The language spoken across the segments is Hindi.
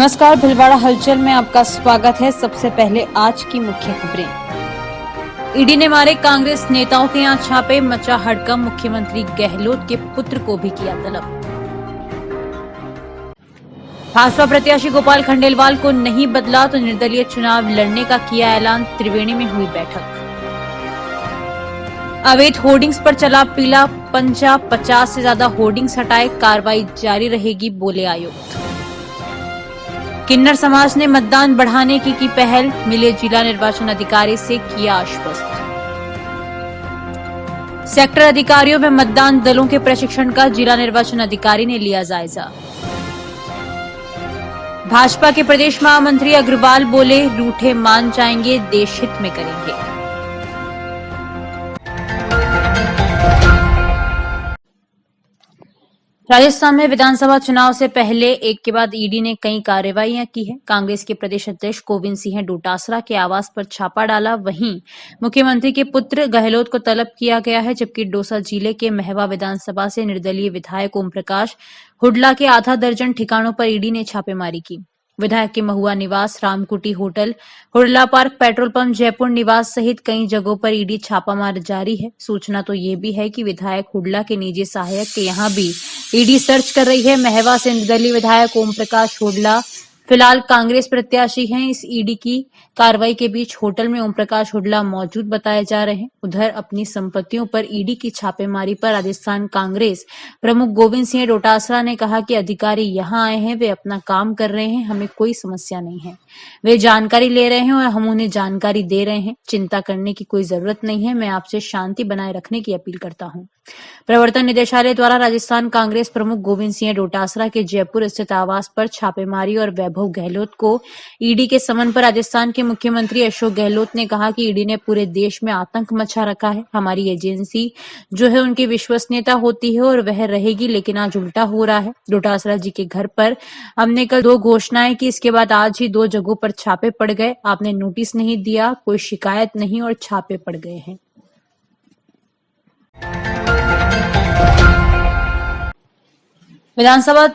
नमस्कार, भिलवाड़ा हलचल में आपका स्वागत है। सबसे पहले आज की मुख्य खबरें। ईडी ने मारे कांग्रेस नेताओं के यहां छापे, मचा हड़कंप, मुख्यमंत्री गहलोत के पुत्र को भी किया तलब। भाजपा प्रत्याशी गोपाल खंडेलवाल को नहीं बदला तो निर्दलीय चुनाव लड़ने का किया ऐलान, त्रिवेणी में हुई बैठक। अवैध होर्डिंग्स पर चला पीला पंजा, 50 से ज्यादा होर्डिंग्स हटाए, कार्रवाई जारी रहेगी, बोले आयुक्त। किन्नर समाज ने मतदान बढ़ाने की पहल, मिले जिला निर्वाचन अधिकारी से किया आश्वस्त। सेक्टर अधिकारियों व मतदान दलों के प्रशिक्षण का जिला निर्वाचन अधिकारी ने लिया जायजा। भाजपा के प्रदेश महामंत्री अग्रवाल बोले, रूठे मान जाएंगे, देश हित में करेंगे। राजस्थान में विधानसभा चुनाव से पहले एक के बाद ईडी ने कई कार्रवाइयां की है। कांग्रेस के प्रदेश अध्यक्ष गोविंद सिंह डोटासरा के आवास पर छापा डाला, वहीं मुख्यमंत्री के पुत्र गहलोत को तलब किया गया है, जबकि दौसा जिले के महवा विधानसभा से निर्दलीय विधायक ओम प्रकाश हुड्डा के आधा दर्जन ठिकानों पर ईडी ने छापेमारी की। विधायक के महुआ निवास, Ramkuti hotel, Hudla park, petrol pump, Jaipur निवास सहित कई जगहों पर ईडी छापामार जारी है। सूचना तो ये भी है कि विधायक हुडला के निजी सहायक के यहां भी ईडी सर्च कर रही है। महवा से निर्दलीय विधायक ओम प्रकाश हुडला फिलहाल कांग्रेस प्रत्याशी हैं। इस ईडी की कार्रवाई के बीच होटल में ओम प्रकाश हुडला मौजूद बताए जा रहे हैं। उधर अपनी संपत्तियों पर ईडी की छापेमारी पर राजस्थान कांग्रेस प्रमुख गोविंद सिंह डोटासरा ने कहा कि अधिकारी यहां आए हैं, वे अपना काम कर रहे हैं, हमें कोई समस्या नहीं है। वे जानकारी ले रहे हैं और हम उन्हें जानकारी दे रहे हैं। चिंता करने की कोई जरूरत नहीं है। मैं आपसे शांति बनाए रखने की अपील करता हूं। प्रवर्तन निदेशालय द्वारा राजस्थान कांग्रेस प्रमुख गोविंद सिंह डोटासरा के जयपुर स्थित आवास पर छापेमारी और वैभव गहलोत को ईडी के समन पर राजस्थान के मुख्यमंत्री अशोक गहलोत ने कहा कि ईडी ने पूरे देश में आतंक मचा रखा है। हमारी एजेंसी जो है उनकी विश्वसनीयता होती है और वह रहेगी, लेकिन आज उल्टा हो रहा है। डोटासरा जी के घर पर हमने कल 2 घोषणाएं की, इसके बाद आज ही 2 जगहों पर छापे पड़ गए। आपने नोटिस नहीं दिया, कोई शिकायत नहीं और छापे पड़ गए हैं। विधानसभा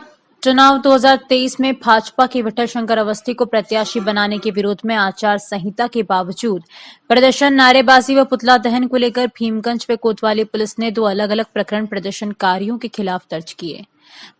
चुनाव 2023 में भाजपा के विठल शंकर अवस्थी को प्रत्याशी बनाने के विरोध में आचार संहिता के बावजूद प्रदर्शन, नारेबाजी व पुतला दहन को लेकर भीमगंज व कोतवाली पुलिस ने 2 अलग-अलग प्रकरण प्रदर्शनकारियों के खिलाफ दर्ज किए।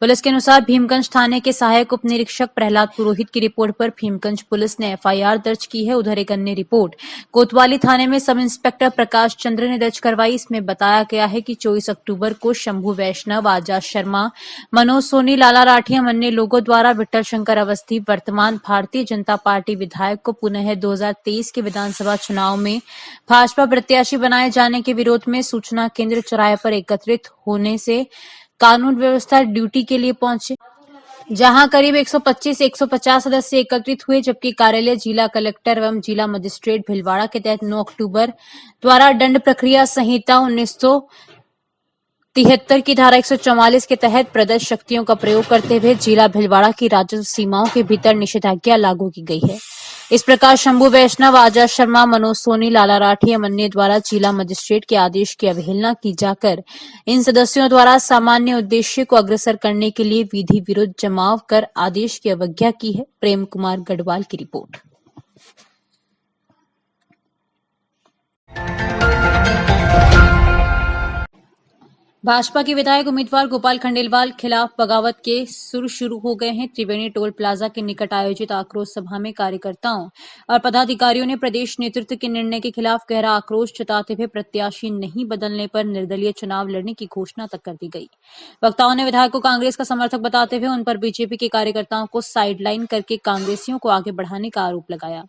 पुलिस के अनुसार भीमगंज थाने के सहायक उप निरीक्षक प्रहलाद पुरोहित की रिपोर्ट पर भीमगंज पुलिस ने एफआईआर दर्ज की है। उधर एक अन्य रिपोर्ट कोतवाली थाने में सब इंस्पेक्टर प्रकाश चंद्र ने दर्ज करवाई। इसमें बताया गया है कि 24 अक्टूबर को शंभू वैष्णव, आजाद शर्मा, मनोज सोनी, लाला राठिया अन्य लोगों द्वारा विठल शंकर अवस्थी वर्तमान भारतीय जनता पार्टी विधायक को पुनः 2023 के विधानसभा चुनाव में भाजपा प्रत्याशी बनाए जाने के विरोध में सूचना केंद्र चौराहे पर एकत्रित होने से कानून व्यवस्था ड्यूटी के लिए पहुंचे, जहां करीब 125-150 सदस्य एकत्रित हुए, जबकि कार्यालय जिला कलेक्टर एवं जिला मजिस्ट्रेट भिलवाड़ा के तहत 9 अक्टूबर द्वारा दंड प्रक्रिया संहिता 1973 की धारा 144 के तहत प्रदत्त शक्तियों का प्रयोग करते हुए जिला भिलवाड़ा की राजस्व सीमाओं के भीतर निषेधाज्ञा लागू की गई है। इस प्रकार शंभू वैष्णव, आजाद शर्मा, मनोज सोनी, लाला राठिया अन्य द्वारा जिला मजिस्ट्रेट के आदेश की अवहेलना की जाकर इन सदस्यों द्वारा सामान्य उद्देश्य को अग्रसर करने के लिए विधि विरुद्ध जमाव कर आदेश की अवज्ञा की है। प्रेम कुमार गढ़वाल की रिपोर्ट। भाजपा के विधायक उम्मीदवार गोपाल खंडेलवाल खिलाफ बगावत के सुर शुरू हो गए हैं। त्रिवेणी टोल प्लाजा के निकट आयोजित आक्रोश सभा में कार्यकर्ताओं और पदाधिकारियों ने प्रदेश नेतृत्व के निर्णय के खिलाफ गहरा आक्रोश जताते हुए प्रत्याशी नहीं बदलने पर निर्दलीय चुनाव लड़ने की घोषणा तक कर दी गई। वक्ताओं ने विधायक को कांग्रेस का समर्थक बताते हुए उन पर बीजेपी के कार्यकर्ताओं को साइडलाइन करके कांग्रेसियों को आगे बढ़ाने का आरोप लगाया।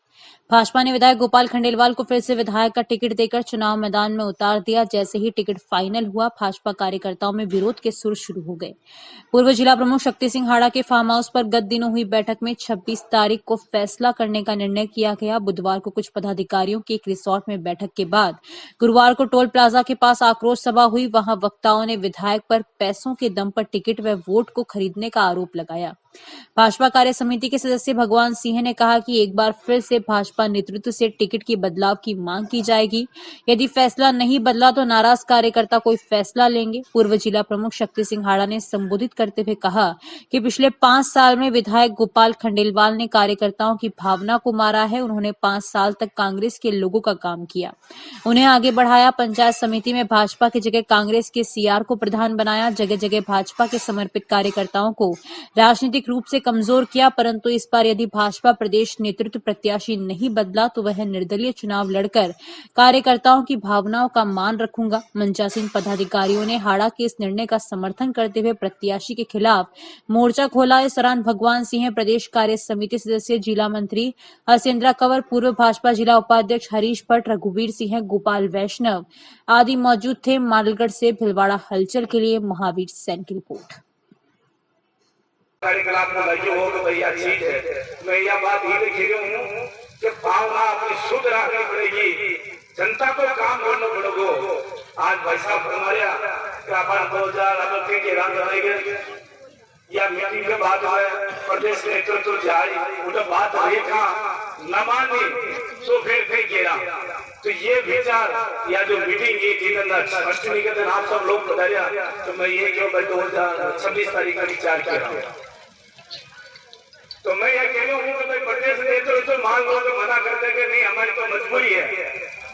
भाजपा ने विधायक गोपाल खंडेलवाल को फिर से विधायक का टिकट देकर चुनाव मैदान में उतार दिया। जैसे ही टिकट फाइनल हुआ, भाजपा कार्यकर्ताओं में विरोध के सुर शुरू हो गए। पूर्व जिला प्रमुख शक्ति सिंह हाड़ा के फार्म हाउस पर गत दिनों हुई बैठक में 26 तारीख को फैसला करने का निर्णय किया गया। बुधवार को कुछ पदाधिकारियों की एक रिसोर्ट में बैठक के बाद गुरुवार को टोल प्लाजा के पास आक्रोश सभा हुई। वहां वक्ताओं ने विधायक पर पैसों के दम पर टिकट व वोट को खरीदने का आरोप लगाया। भाजपा कार्य समिति के सदस्य भगवान सिंह ने कहा कि एक बार फिर से भाजपा नेतृत्व से टिकट की बदलाव की मांग की जाएगी। यदि फैसला नहीं बदला तो नाराज कार्यकर्ता कोई फैसला लेंगे। पूर्व जिला प्रमुख शक्ति सिंह हाड़ा ने संबोधित करते हुए कहा कि पिछले 5 साल में विधायक गोपाल खंडेलवाल ने कार्यकर्ताओं की भावना को मारा है। उन्होंने 5 साल तक कांग्रेस के लोगों का काम किया, उन्हें आगे बढ़ाया। पंचायत समिति में भाजपा की जगह कांग्रेस के सीआर को प्रधान बनाया। जगह जगह भाजपा के समर्पित कार्यकर्ताओं को राजनीतिक रूप से कमजोर किया। परंतु इस बार यदि भाजपा प्रदेश नेतृत्व प्रत्याशी नहीं बदला तो वह निर्दलीय चुनाव लड़कर कार्यकर्ताओं की भावनाओं का मान रखूंगा। मंचासीन पदाधिकारियों ने हाड़ा के इस निर्णय का समर्थन करते हुए प्रत्याशी के खिलाफ मोर्चा खोला। इस दौरान भगवान सिंह, प्रदेश कार्य समिति सदस्य जिला मंत्री हरसिंद्रा कंवर, पूर्व भाजपा जिला उपाध्यक्ष हरीश भट्ट, रघुवीर सिंह, गोपाल वैष्णव आदि मौजूद थे। मालगढ़ से भिलवाड़ा हलचल के लिए महावीर सैन की रिपोर्ट। कार्यकलाप में लगे हो तो भैया चीज है। मैं यह बात ये लिख रही हूँ कि भावना अपनी शुद्ध रखनी पड़ेगी, जनता को काम करना पड़ेगा। आज भाई साहब फरमाया कि अपन 2000 के रात रहेंगे या मीटिंग के बाद प्रदेश नेतृत्व जाए उधर बात रेखा न मानी तो फिर गिरा। तो ये विचार या जो मीटिंग ये थी अष्टमी के दिन आप सब लोग बताया, तो मैं ये क्यों 2026 तारीख का विचार किया हूँ। तो मैं ये कह रहा हूँ कि भाई प्रदेश नेतृत्व मान लो तो मना करते कि नहीं हमारी तो मजबूरी है,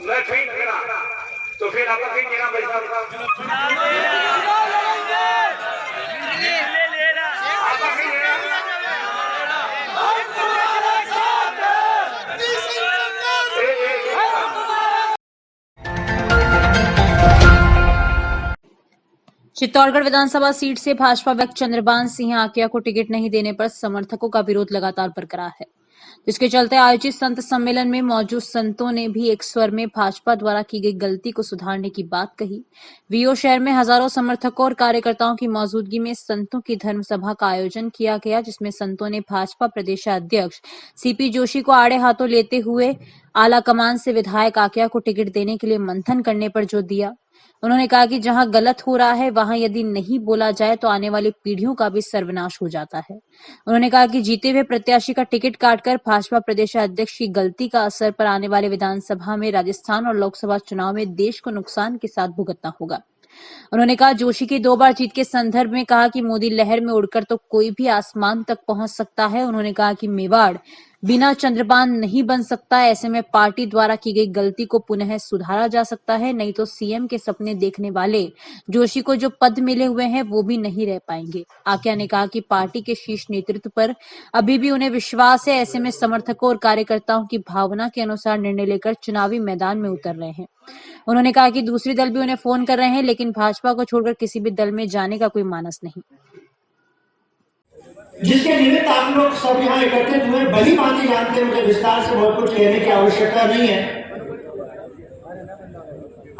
मैं कहीं करा तो फिर आप कहीं गिरा भाई चित्तौड़गढ़ विधानसभा सीट से भाजपा व्यक्ति चंद्रभान सिंह आकिया को टिकट नहीं देने पर समर्थकों का विरोध लगातार बरकरार है, जिसके चलते आयोजित संत सम्मेलन में मौजूद संतों ने भी एक स्वर में भाजपा द्वारा की गई गलती को सुधारने की बात कही। वीओ शहर में हजारों समर्थकों और कार्यकर्ताओं की मौजूदगी में संतों की धर्म सभा का आयोजन किया गया, जिसमें संतों ने भाजपा प्रदेशाध्यक्ष सीपी जोशी को आड़े हाथों लेते हुए आला कमान से विधायक आकिया को टिकट देने के लिए मंथन करने पर जोर दिया। उन्होंने कहा कि जहां गलत हो रहा है वहां यदि नहीं बोला जाए तो आने वाली पीढ़ियों का भी सर्वनाश हो जाता है। उन्होंने कहा कि जीते हुए प्रत्याशी का टिकट काटकर भाजपा प्रदेशाध्यक्ष की गलती का असर पर आने वाले विधानसभा में, राजस्थान और लोकसभा चुनाव में देश को नुकसान के साथ भुगतना होगा। उन्होंने कहा जोशी की 2 बार जीत के संदर्भ में कहा कि मोदी लहर में उड़कर तो कोई भी आसमान तक पहुंच सकता है। उन्होंने कहा कि मेवाड़ बिना चंद्रबान नहीं बन सकता, ऐसे में पार्टी द्वारा की गई गलती को पुनः सुधारा जा सकता है, नहीं तो सीएम के सपने देखने वाले जोशी को जो पद मिले हुए हैं वो भी नहीं रह पाएंगे। आकिया ने कहा कि पार्टी के शीर्ष नेतृत्व पर अभी भी उन्हें विश्वास है, ऐसे में समर्थकों और कार्यकर्ताओं की भावना के अनुसार निर्णय लेकर चुनावी मैदान में उतर रहे हैं। उन्होंने कहा कि दूसरे दल भी उन्हें फोन कर रहे हैं, लेकिन भाजपा को छोड़कर किसी भी दल में जाने का कोई मानस नहीं। जिसके निमित्त आप लोग सब यहाँ एकत्रित हुए, भली भांति जानते हैं, मुझे विस्तार से बहुत कुछ कहने की आवश्यकता नहीं है।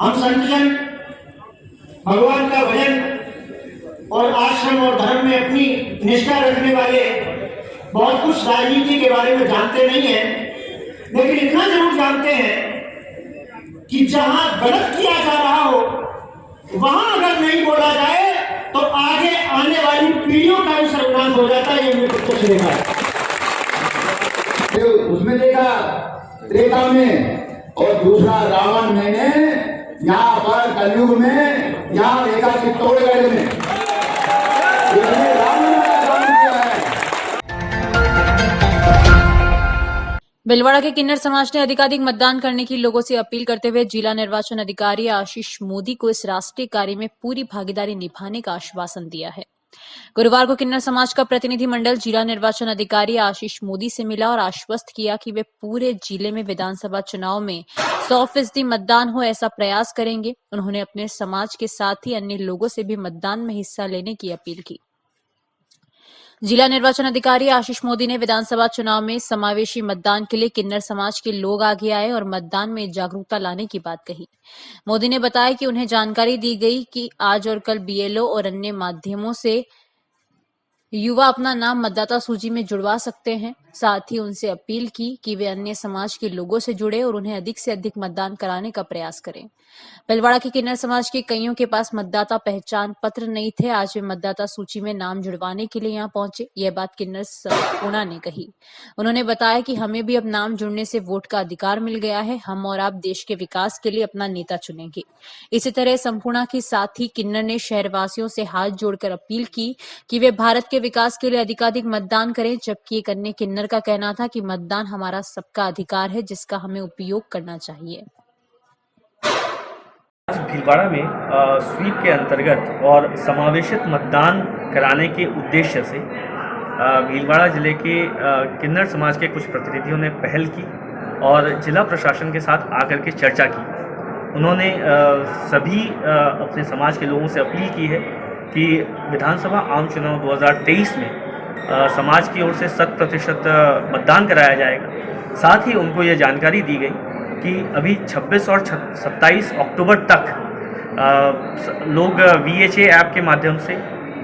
हम संतजन भगवान का भजन और आश्रम और धर्म में अपनी निष्ठा रखने वाले बहुत कुछ राजनीति के बारे में जानते नहीं है, लेकिन इतना जरूर जानते हैं कि जहां गलत किया जा रहा हो वहां अगर नहीं बोला जाए तो आगे आने वाली पीढ़ियों का भी सर्वनाश हो जाता है। ये हमने प्रत्यक्ष देखा है, उसमें देखा त्रेता में, और दूसरा रावण मैंने यहाँ पर कलयुग में यहाँ देखा चित्तौड़गढ़ में। भिलवाड़ा के किन्नर समाज ने अधिकाधिक मतदान करने की लोगों से अपील करते हुए जिला निर्वाचन अधिकारी आशीष मोदी को इस राष्ट्रीय कार्य में पूरी भागीदारी निभाने का आश्वासन दिया है। गुरुवार को किन्नर समाज का प्रतिनिधि मंडल जिला निर्वाचन अधिकारी आशीष मोदी से मिला और आश्वस्त किया कि वे पूरे जिले में विधानसभा चुनाव में 100% मतदान हो, ऐसा प्रयास करेंगे। उन्होंने अपने समाज के साथ ही अन्य लोगों से भी मतदान में हिस्सा लेने की अपील की। जिला निर्वाचन अधिकारी आशीष मोदी ने विधानसभा चुनाव में समावेशी मतदान के लिए किन्नर समाज के लोग आगे आए और मतदान में जागरूकता लाने की बात कही। मोदी ने बताया कि उन्हें जानकारी दी गई कि आज और कल बीएलओ और अन्य माध्यमों से युवा अपना नाम मतदाता सूची में जुड़वा सकते हैं। साथ ही उनसे अपील की कि वे अन्य समाज के लोगों से जुड़े और उन्हें अधिक से अधिक मतदान कराने का प्रयास करें। भीलवाड़ा के किन्नर समाज के कईयों के पास मतदाता पहचान पत्र नहीं थे। आज वे मतदाता सूची में नाम जुड़वाने के लिए यहाँ पहुंचे। यह बात किन्नर संपूर्णा ने कही। उन्होंने बताया कि हमें भी अब नाम जुड़ने से वोट का अधिकार मिल गया है। हम और आप देश के विकास के लिए अपना नेता चुनेंगे। इसी तरह संपूर्णा के साथ ही किन्नर ने शहरवासियों से हाथ जोड़कर अपील की कि वे भारत के विकास के लिए अधिकाधिक मतदान करें। जबकि एक अन्य किन्नर का कहना था कि मतदान हमारा सबका अधिकार है, जिसका हमें उपयोग करना चाहिए। आज भीलवाड़ा में स्वीप के अंतर्गत और समावेशित मतदान कराने के उद्देश्य से भीलवाड़ा जिले के किन्नर समाज के कुछ प्रतिनिधियों ने पहल की और जिला प्रशासन के साथ आकर के चर्चा की। उन्होंने सभी अपने समाज के लोगों से अपील की है कि विधानसभा आम चुनाव 2023 में समाज की ओर से 100% मतदान कराया जाएगा। साथ ही उनको ये जानकारी दी गई कि अभी 26 और 27 अक्टूबर तक लोग VHA ऐप के माध्यम से,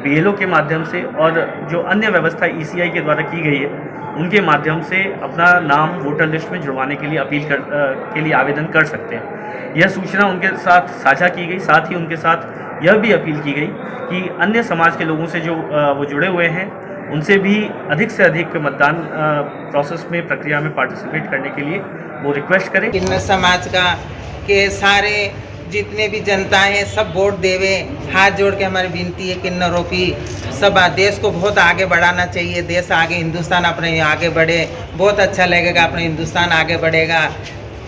BLO के माध्यम से और जो अन्य व्यवस्था ECI के द्वारा की गई है उनके माध्यम से अपना नाम वोटर लिस्ट में जुड़वाने के लिए के लिए आवेदन कर सकते हैं। यह सूचना उनके साथ साझा की गई। साथ ही उनके साथ यह भी अपील की गई कि अन्य समाज के लोगों से जो वो जुड़े हुए हैं उनसे भी अधिक से अधिक मतदान प्रोसेस में, प्रक्रिया में पार्टिसिपेट करने के लिए वो रिक्वेस्ट करें। किन्नर समाज का के सारे जितने भी जनता है सब वोट देवे। हाथ जोड़ के हमारी विनती है किन्नरों की, सब देश को बहुत आगे बढ़ाना चाहिए। देश आगे, हिंदुस्तान अपने आगे बढ़े, बहुत अच्छा लगेगा। अपने हिंदुस्तान आगे बढ़ेगा।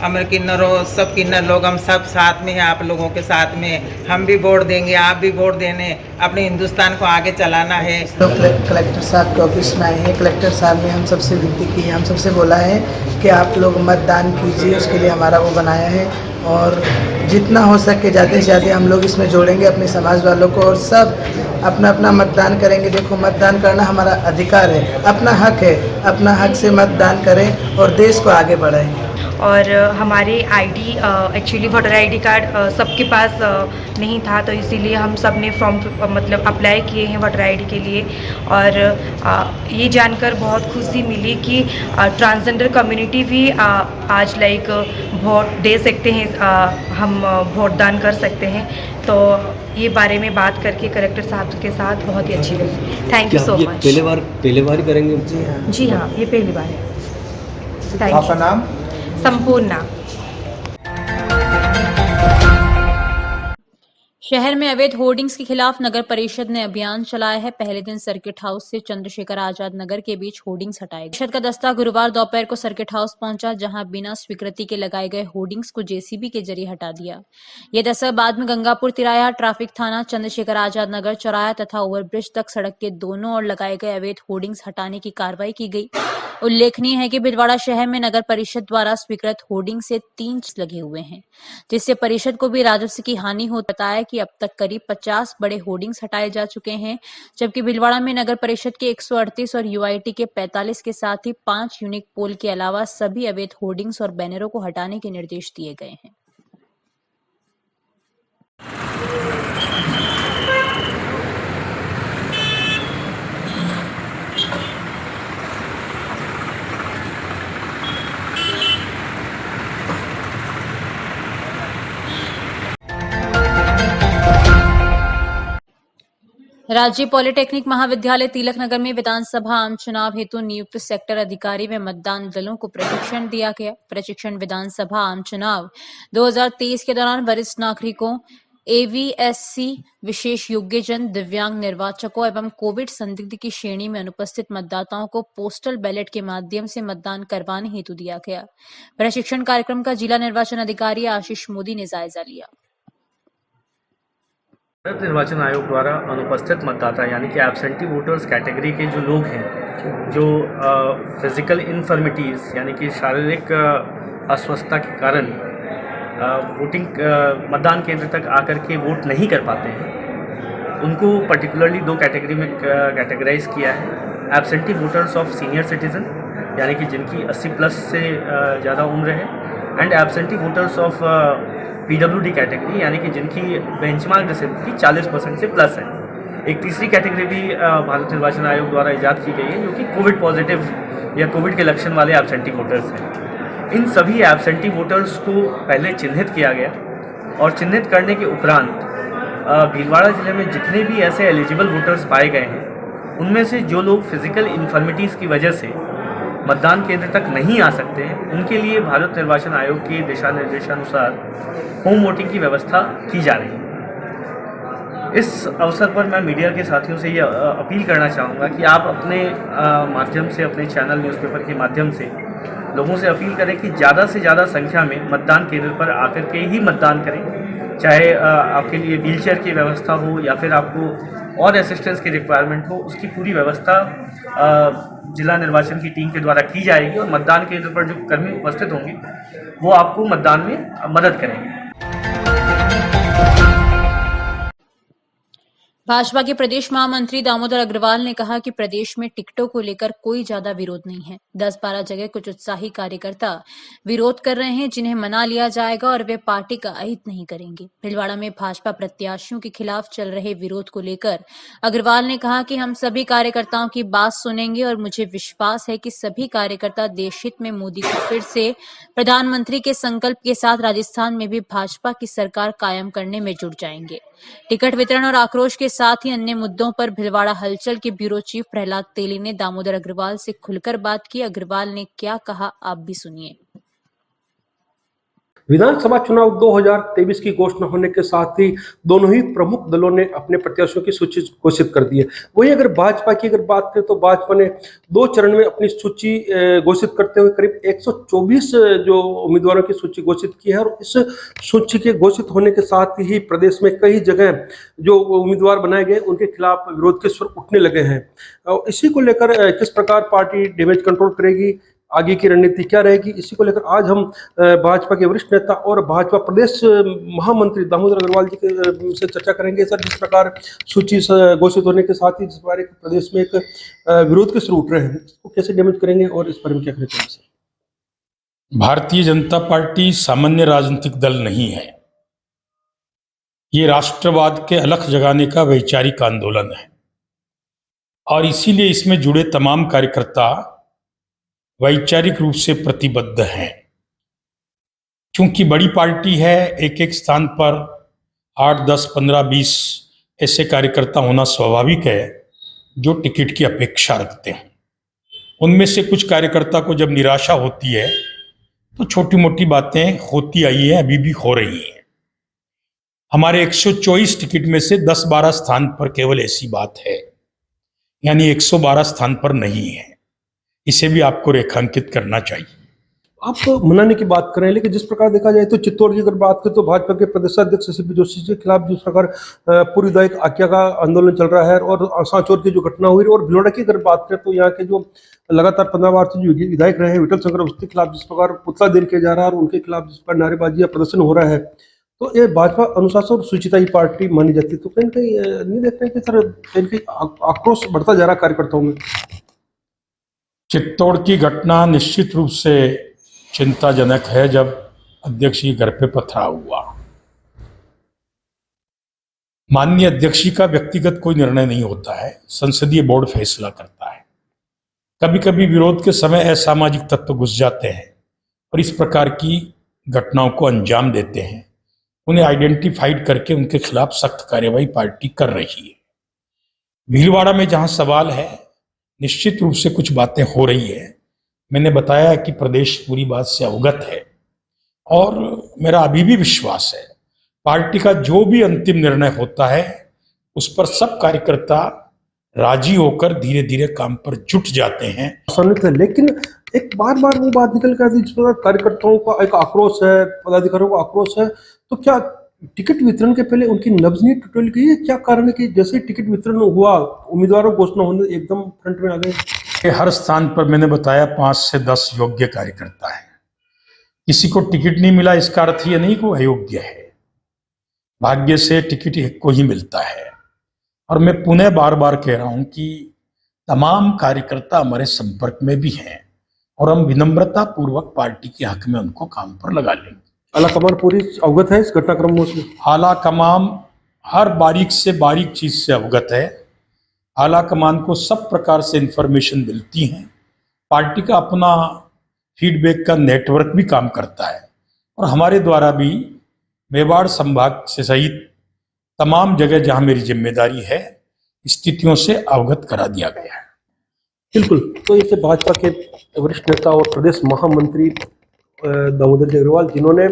हमारे किन्नरों, सब किन्नर लोग हम सब साथ में हैं, आप लोगों के साथ में। हम भी वोट देंगे, आप भी वोट देने, अपने हिंदुस्तान को आगे चलाना है। तो कलेक्टर साहब के ऑफिस में आए हैं। कलेक्टर साहब ने हम सबसे विनती की है, हम सबसे बोला है कि आप लोग मतदान कीजिए। उसके लिए हमारा वो बनाया है और जितना हो सके ज़्यादा से ज़्यादा हम लोग इसमें जोड़ेंगे अपने समाज वालों को और सब अपना अपना मतदान करेंगे। देखो, मतदान करना हमारा अधिकार है, अपना हक है। अपना हक से मतदान करें और देश को आगे बढ़ाएं। और हमारे ID actually voter ID card सबके पास नहीं था, तो इसीलिए हम सब ने फॉर्म मतलब अप्लाई किए हैं वोटर आईडी के लिए। और ये जानकर बहुत खुशी मिली कि ट्रांसजेंडर कम्युनिटी भी आज लाइक वोट दे सकते हैं, हम वोट दान कर सकते हैं। तो ये बारे में बात करके कलेक्टर साहब के साथ बहुत ही अच्छी लगी। Thank you so much. पहले बार करेंगे? जी हाँ, ये पहली बार है। थैंक आपका नाम? संपूर्णा। शहर में अवैध होर्डिंग्स के खिलाफ नगर परिषद ने अभियान चलाया है। पहले दिन सर्किट हाउस से चंद्रशेखर आजाद नगर के बीच होर्डिंग्स हटाए गए। परिषद का दस्ता गुरुवार दोपहर को सर्किट हाउस पहुंचा, जहां बिना स्वीकृति के लगाए गए होर्डिंग्स को JCB के जरिए हटा दिया। यह दस्ता बाद में गंगापुर तिराया, ट्रैफिक थाना, चंद्रशेखर आजाद नगर चौराहा तथा ओवरब्रिज तक सड़क के दोनों ओर लगाए गए अवैध होर्डिंग्स हटाने की कार्रवाई की गई। उल्लेखनीय है कि भीलवाड़ा शहर में नगर परिषद द्वारा स्वीकृत होर्डिंग से 3 लगे हुए हैं, जिससे परिषद को भी राजस्व की हानि हो। बताया कि अब तक करीब 50 बड़े होर्डिंग्स हटाए जा चुके हैं, जबकि भीलवाड़ा में नगर परिषद के 138 और UIT के 45 के साथ ही 5 यूनिक पोल के अलावा सभी अवैध होर्डिंग्स और बैनरों को हटाने के निर्देश दिए गए हैं। राज्य पॉलिटेक्निक महाविद्यालय तिलक नगर में विधानसभा आम चुनाव हेतु नियुक्त सेक्टर अधिकारी व मतदान दलों को प्रशिक्षण दिया गया। प्रशिक्षण विधानसभा आम चुनाव 2023 के दौरान वरिष्ठ नागरिकों, AVSC, विशेष योग्यजन, दिव्यांग निर्वाचकों एवं कोविड संदिग्ध की श्रेणी में अनुपस्थित मतदाताओं को पोस्टल बैलेट के माध्यम से मतदान करवाने हेतु दिया गया। प्रशिक्षण कार्यक्रम का जिला निर्वाचन अधिकारी आशीष मोदी ने जायजा लिया। भारत निर्वाचन आयोग द्वारा अनुपस्थित मतदाता यानी कि एब्सेंटी वोटर्स कैटेगरी के जो लोग हैं, जो फिजिकल इन्फर्मिटीज़ यानी कि शारीरिक अस्वस्थता के कारण मतदान केंद्र तक आकर के वोट नहीं कर पाते हैं, उनको पर्टिकुलरली 2 कैटेगरी में कैटेगराइज किया है। Absentee voters of senior citizen यानी कि जिनकी 80+ से ज़्यादा उम्र है, and absentee voters of PWD category यानी कि जिनकी बेंचमार्क डिसेबिलिटी 40% से प्लस है। एक तीसरी कैटेगरी भी भारत निर्वाचन आयोग द्वारा इजाद की गई है, जो कि कोविड पॉजिटिव या कोविड के लक्षण वाले एब्सेंटी वोटर्स हैं। इन सभी एब्सेंटी वोटर्स को पहले चिन्हित किया गया और चिन्हित करने के उपरांत भीलवाड़ा जिले में जितने भी ऐसे एलिजिबल वोटर्स पाए गए हैं, उनमें से जो लोग फिजिकल इन्फर्मिटीज़ की वजह से मतदान केंद्र तक नहीं आ सकते हैं, उनके लिए भारत निर्वाचन आयोग के दिशा निर्देशानुसार होम वोटिंग की व्यवस्था की जा रही है। इस अवसर पर मैं मीडिया के साथियों से ये अपील करना चाहूँगा कि आप अपने माध्यम से, अपने चैनल न्यूज़पेपर के माध्यम से लोगों से अपील करें कि ज़्यादा से ज़्यादा संख्या में मतदान केंद्र पर आकर के ही मतदान करें। चाहे आपके लिए व्हीलचेयर की व्यवस्था हो या फिर आपको और असिस्टेंस की रिक्वायरमेंट हो, उसकी पूरी व्यवस्था जिला निर्वाचन की टीम के द्वारा की जाएगी और मतदान केंद्र पर जो कर्मी उपस्थित होंगे वो आपको मतदान में मदद करेंगे। भाजपा के प्रदेश महामंत्री दामोदर अग्रवाल ने कहा कि प्रदेश में टिकटों को लेकर कोई ज्यादा विरोध नहीं है। 10-12 जगह कुछ उत्साही कार्यकर्ता विरोध कर रहे हैं, जिन्हें मना लिया जाएगा और वे पार्टी का अहित नहीं करेंगे। भीलवाड़ा में भाजपा प्रत्याशियों के खिलाफ चल रहे विरोध को लेकर अग्रवाल ने कहा कि हम सभी कार्यकर्ताओं की बात सुनेंगे और मुझे विश्वास है कि सभी कार्यकर्ता देशहित में मोदी को फिर से प्रधानमंत्री के संकल्प के साथ राजस्थान में भी भाजपा की सरकार कायम करने में जुट जाएंगे। टिकट वितरण और आक्रोश के साथ ही अन्य मुद्दों पर भीलवाड़ा हलचल के ब्यूरो चीफ प्रहलाद तेली ने दामोदर अग्रवाल से खुलकर बात की। अग्रवाल ने क्या कहा, आप भी सुनिए। विधानसभा चुनाव 2023 की घोषणा होने के साथ ही दोनों ही प्रमुख दलों ने अपने प्रत्याशियों की सूची घोषित कर दी है। वही अगर भाजपा की बात करें तो भाजपा ने 2 चरण में अपनी सूची घोषित करते हुए करीब 124 जो उम्मीदवारों की सूची घोषित की है और इस सूची के घोषित होने के साथ ही प्रदेश में कई जगह जो उम्मीदवार बनाए गए उनके खिलाफ विरोध के स्वर उठने लगे हैं। और इसी को लेकर किस प्रकार पार्टी डैमेज कंट्रोल करेगी, आगे की रणनीति क्या रहेगी, इसी को लेकर आज हम भाजपा के वरिष्ठ नेता और भाजपा प्रदेश महामंत्री दामोदर अग्रवाल जी के से चर्चा करेंगे। सर, जिस प्रकार सूची घोषित होने के साथ ही जिस बारे प्रदेश में एक विरोध के सुर उठ रहे हैं, इसको कैसे डैमेज करेंगे और इस बारे में क्या करेंगे? भारतीय जनता पार्टी सामान्य राजनीतिक दल नहीं है। ये राष्ट्रवाद के अलख जगाने का वैचारिक आंदोलन है और इसीलिए इसमें जुड़े तमाम कार्यकर्ता वैचारिक रूप से प्रतिबद्ध हैं। क्योंकि बड़ी पार्टी है, एक स्थान पर 8, 10, 15, 20 ऐसे कार्यकर्ता होना स्वाभाविक है जो टिकट की अपेक्षा रखते हैं। उनमें से कुछ कार्यकर्ता को जब निराशा होती है तो छोटी मोटी बातें होती आई है, अभी भी हो रही हैं। हमारे 124 टिकट में से 10-12 स्थान पर केवल ऐसी बात है, यानी 112 स्थान पर नहीं है। इसे भी आपको रेखांकित करना चाहिए। आप तो मनाने की बात करें, लेकिन जिस प्रकार देखा जाए तो चित्तौड़ की अगर बात करें तो भाजपा के प्रदेशाध्यक्ष सीपी जोशी के खिलाफ जिस प्रकार पूर्व विधायक आज्ञा का आंदोलन चल रहा है और सांचौर की जो घटना हुई, और भीलवाड़ा की अगर बात करें तो यहाँ के जो लगातार 15 बार से जो विधायक रहे हैं विठल शंकर अवस्थी के खिलाफ जिस प्रकार पुतला देर किया जा रहा है और उनके खिलाफ जिस प्रकार नारेबाजी या प्रदर्शन हो रहा है, तो ये भाजपा अनुशासन और सुचिता की पार्टी मानी जाती है। तो कहीं कहीं नहीं देख रहे कि सर कहीं कहीं आक्रोश बढ़ता जा रहा है कार्यकर्ताओं में? चित्तौड़ की घटना निश्चित रूप से चिंताजनक है। जब अध्यक्ष के घर पे पथराव हुआ, माननीय अध्यक्ष का व्यक्तिगत कोई निर्णय नहीं होता है, संसदीय बोर्ड फैसला करता है। कभी कभी विरोध के समय असामाजिक तत्व घुस जाते हैं और इस प्रकार की घटनाओं को अंजाम देते हैं। उन्हें आइडेंटिफाइड करके उनके खिलाफ सख्त कार्यवाही पार्टी कर रही है। भीलवाड़ा में जहां सवाल है, निश्चित रूप से कुछ बातें हो रही है। मैंने बताया कि प्रदेश पूरी बात से अवगत है और मेरा अभी भी विश्वास है पार्टी का जो भी अंतिम निर्णय होता है उस पर सब कार्यकर्ता राजी होकर धीरे धीरे काम पर जुट जाते हैं। लेकिन एक बार वो बात निकल कर जिस प्रकार कार्यकर्ताओं का एक आक्रोश है, पदाधिकारियों का आक्रोश है, तो क्या टिकट वितरण के पहले उनकी नब्ज नहीं टूट गई है? क्या कारण है कि जैसे टिकट वितरण हुआ, उम्मीदवारों घोषणा होने एकदम फ्रंट में आ गए? हर स्थान पर मैंने बताया 5 से 10 योग्य कार्यकर्ता है। किसी को टिकट नहीं मिला इसका अर्थ ये नहीं कि वो अयोग्य है। भाग्य से टिकट एक को ही मिलता है। और मैं पुनः बार बार कह रहा हूं कि तमाम कार्यकर्ता हमारे संपर्क में भी हैं और हम विनम्रता पूर्वक पार्टी के हक में उनको काम पर लगा लेंगे। आला कमान पूरी अवगत है इस घटनाक्रम से? आला कमान हर बारीक से बारीक चीज से अवगत है। आला कमान को सब प्रकार से इंफॉर्मेशन मिलती है। पार्टी का अपना फीडबैक का नेटवर्क भी काम करता है और हमारे द्वारा भी मेवाड़ संभाग से सहित तमाम जगह जहां मेरी जिम्मेदारी है स्थितियों से अवगत करा दिया गया है। बिल्कुल। तो ये भाजपा के वरिष्ठ नेता और प्रदेश महामंत्री दामोदर जी अग्रवाल, जिन्होंने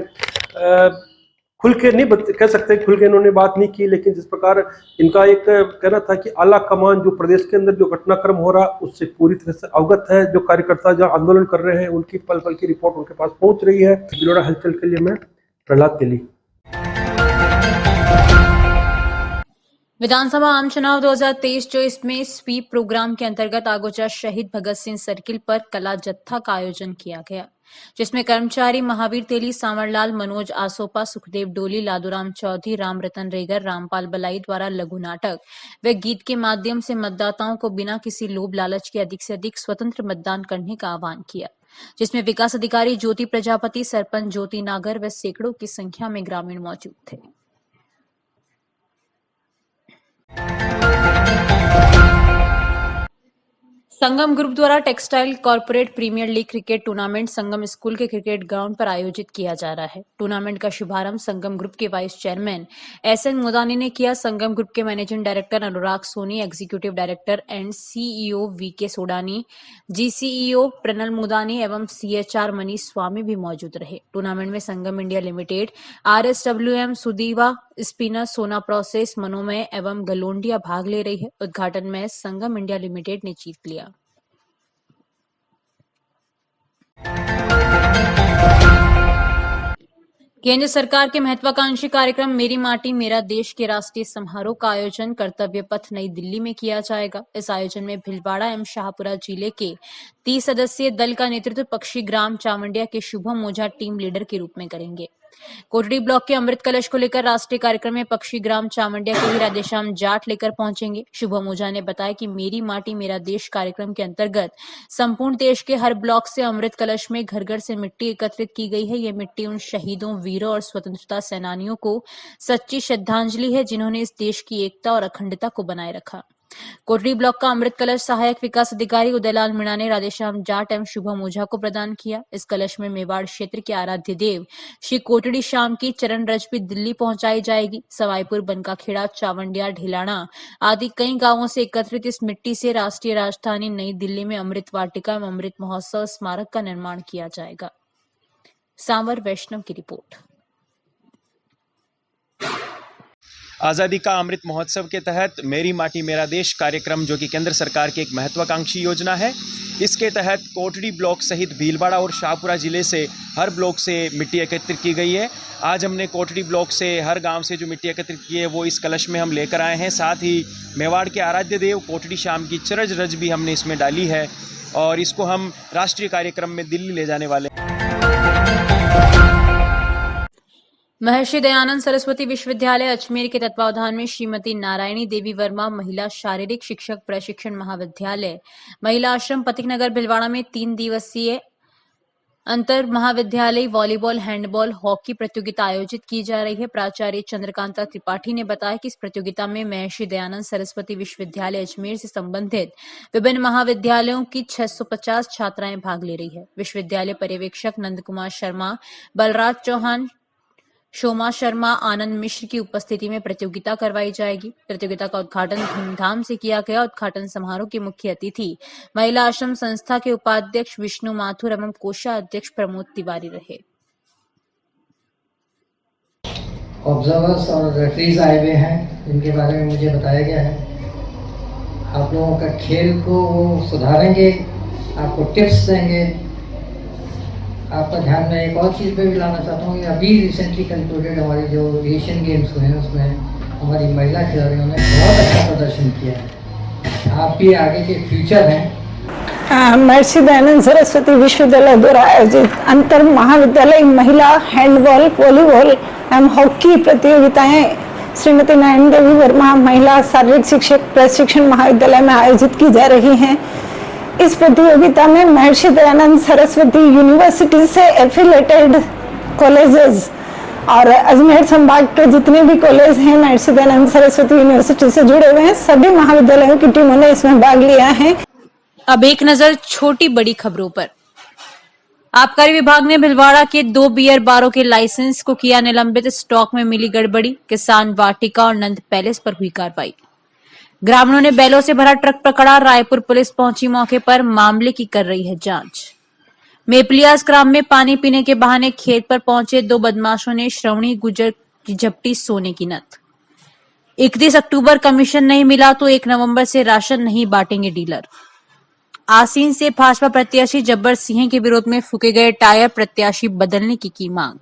खुल के नहीं कह सकते खुल के इन्होंने बात नहीं की, लेकिन जिस प्रकार इनका एक कहना था कि आला कमान जो प्रदेश के अंदर जो घटनाक्रम हो रहा उससे पूरी तरह से अवगत है। जो कार्यकर्ता जहाँ आंदोलन कर रहे हैं उनकी पल पल की रिपोर्ट उनके पास पहुंच रही है। भीलवाड़ा हलचल के लिए मैं प्रहलाद तेली। विधानसभा आम चुनाव 2023-24 में स्वीप प्रोग्राम के अंतर्गत आगोचा शहीद भगत सिंह सर्किल पर कला जत्था का आयोजन किया गया, जिसमें कर्मचारी महावीर तेली, सांवरलाल, मनोज आसोपा, सुखदेव डोली, लादूराम चौधरी, राम रतन रेगर, रामपाल बलाई द्वारा लघु नाटक व गीत के माध्यम से मतदाताओं को बिना किसी लोभ लालच के अधिक से अधिक स्वतंत्र मतदान करने का आह्वान किया, जिसमें विकास अधिकारी ज्योति प्रजापति, सरपंच ज्योति नागर व सैकड़ों की संख्या में ग्रामीण मौजूद थे। संगम ग्रुप द्वारा textile corporate premier league cricket tournament Sangam school के क्रिकेट ग्राउंड पर आयोजित किया जा रहा है। टूर्नामेंट का शुभारंभ संगम ग्रुप के वाइस चेयरमैन एसएन मुदानी ने किया। संगम ग्रुप के managing director Anurag Soni, executive director and CEO V K Sodani, GCEO Pranal Mudani एवं सीएचआर मनीष स्वामी भी मौजूद रहे। टूर्नामेंट में Sangam India limited, RSWM, Sudiva spinner, Sona process, मनोमय एवं गलोंडिया भाग ले रही है। उद्घाटन में संगम इंडिया लिमिटेड ने जीत लिया। केंद्र सरकार के महत्वाकांक्षी कार्यक्रम मेरी माटी मेरा देश के राष्ट्रीय समारोह का आयोजन कर्तव्य पथ नई दिल्ली में किया जाएगा। इस आयोजन में भीलवाड़ा एवं शाहपुरा जिले के 30 सदस्यीय दल का नेतृत्व पक्षी ग्राम चावंडिया के शुभम ओझा टीम लीडर के रूप में करेंगे। कोटड़ी ब्लॉक के अमृत कलश को लेकर राष्ट्रीय कार्यक्रम में पक्षी ग्राम चावंडिया के ही राधेश्याम जाट लेकर पहुंचेंगे। शुभम ओझा ने बताया कि मेरी माटी मेरा देश कार्यक्रम के अंतर्गत संपूर्ण देश के हर ब्लॉक से अमृत कलश में घर घर से मिट्टी एकत्रित की गई है। ये मिट्टी उन शहीदों, वीरों और स्वतंत्रता सेनानियों को सच्ची श्रद्धांजलि है जिन्होंने इस देश की एकता और अखंडता को बनाए रखा। कोटड़ी ब्लॉक का अमृत कलश सहायक विकास अधिकारी उदयलाल मीणा ने राधेश्याम जाट एवं शुभम ओझा को प्रदान किया। इस कलश में मेवाड़ क्षेत्र के आराध्य देव श्री कोटड़ी श्याम की चरण रज भी दिल्ली पहुंचाई जाएगी। सवाईपुर, बनकाखेड़ा, चावंडिया, ढिलाना आदि कई गांवों से एकत्रित इस मिट्टी से राष्ट्रीय राजधानी नई दिल्ली में अमृत वाटिका एवं अमृत महोत्सव स्मारक का निर्माण किया जाएगा। सांवर वैष्णव की रिपोर्ट। आज़ादी का अमृत महोत्सव के तहत मेरी माटी मेरा देश कार्यक्रम, जो कि केंद्र सरकार की एक महत्वाकांक्षी योजना है, इसके तहत कोटड़ी ब्लॉक सहित भीलवाड़ा और शाहपुरा जिले से हर ब्लॉक से मिट्टी एकत्रित की गई है। आज हमने कोटड़ी ब्लॉक से हर गांव से जो मिट्टी एकत्रित की है वो इस कलश में हम लेकर आए हैं। साथ ही मेवाड़ के आराध्य देव कोटड़ी श्याम की चरज रज भी हमने इसमें डाली है और इसको हम राष्ट्रीय कार्यक्रम में दिल्ली ले जाने वाले हैं। महर्षि दयानंद सरस्वती विश्वविद्यालय अजमेर के तत्वावधान में श्रीमती नारायणी देवी वर्मा महिला शारीरिक शिक्षक प्रशिक्षण महाविद्यालय महिला आश्रम पथिक नगर भिलवाड़ा में 3 दिवसीय अंतर महाविद्यालय वॉलीबॉल, हैंडबॉल, हॉकी प्रतियोगिता आयोजित की जा रही है। प्राचार्य चंद्रकांता त्रिपाठी ने बताया कि इस प्रतियोगिता में महर्षि दयानंद सरस्वती विश्वविद्यालय अजमेर से संबंधित विभिन्न महाविद्यालयों की 650 छात्राएं भाग ले रही है। विश्वविद्यालय पर्यवेक्षक नंद कुमार शर्मा, बलराज चौहान, शोमा शर्मा, आनंद मिश्र की उपस्थिति में प्रतियोगिता करवाई जाएगी। प्रतियोगिता का उद्घाटन धूमधाम से किया गया। उद्घाटन समारोह के मुख्य अतिथि महिला आश्रम संस्था के उपाध्यक्ष विष्णु माथुर एवं कोषाध्यक्ष प्रमोद तिवारी रहे। ऑब्जर्वर्स और रेफरीज आए हुए हैं जिनके बारे में मुझे बताया गया है। आप लोगों का खेल को वो सुधारेंगे, आपको टिप्स देंगे। आपका ध्यान में एक और चीज़ पे भी लाना चाहता हूँ कि अभी रिसेंटली कंक्लूडेड हमारे जो एशियन गेम्स हुए हैं उसमें हमारी महिला खिलाड़ियों ने बहुत अच्छा प्रदर्शन किया है। आप भी आगे के फ्यूचर हैं। महर्षि दयानंद सरस्वती विश्वविद्यालय द्वारा आयोजित अंतर महाविद्यालय महिला हैंडबॉल, वॉलीबॉल एवं हॉकी प्रतियोगिताएं श्रीमती नारायणी देवी वर्मा महिला शारीरिक शिक्षक प्रशिक्षण महाविद्यालय में आयोजित की जा रही हैं। इस प्रतियोगिता में महर्षि दयानंद सरस्वती यूनिवर्सिटी से एफिलेटेड कॉलेजेस और अजमेर संभाग के जितने भी कॉलेज हैं, महर्षि दयानंद सरस्वती यूनिवर्सिटी से जुड़े हुए हैं, सभी महाविद्यालयों की टीमों ने इसमें भाग लिया है। अब एक नजर छोटी बड़ी खबरों पर। आबकारी विभाग ने भिलवाड़ा के 2 बियर बारों के लाइसेंस को किया निलंबित। स्टॉक में मिली गड़बड़ी, किसान वाटिका और नंद पैलेस पर हुई कार्रवाई। ग्रामीणों ने बैलों से भरा ट्रक पकड़ा। रायपुर पुलिस पहुंची मौके पर, मामले की कर रही है जांच। मेपलियास ग्राम में पानी पीने के बहाने खेत पर पहुंचे 2 बदमाशों ने श्रवणी गुजर की झपटी सोने की नथ। 31 अक्टूबर कमीशन नहीं मिला तो 1 नवंबर से राशन नहीं बांटेंगे डीलर। आसीन से भाजपा प्रत्याशी जब्बर सिंह के विरोध में फूके गए टायर, प्रत्याशी बदलने की मांग।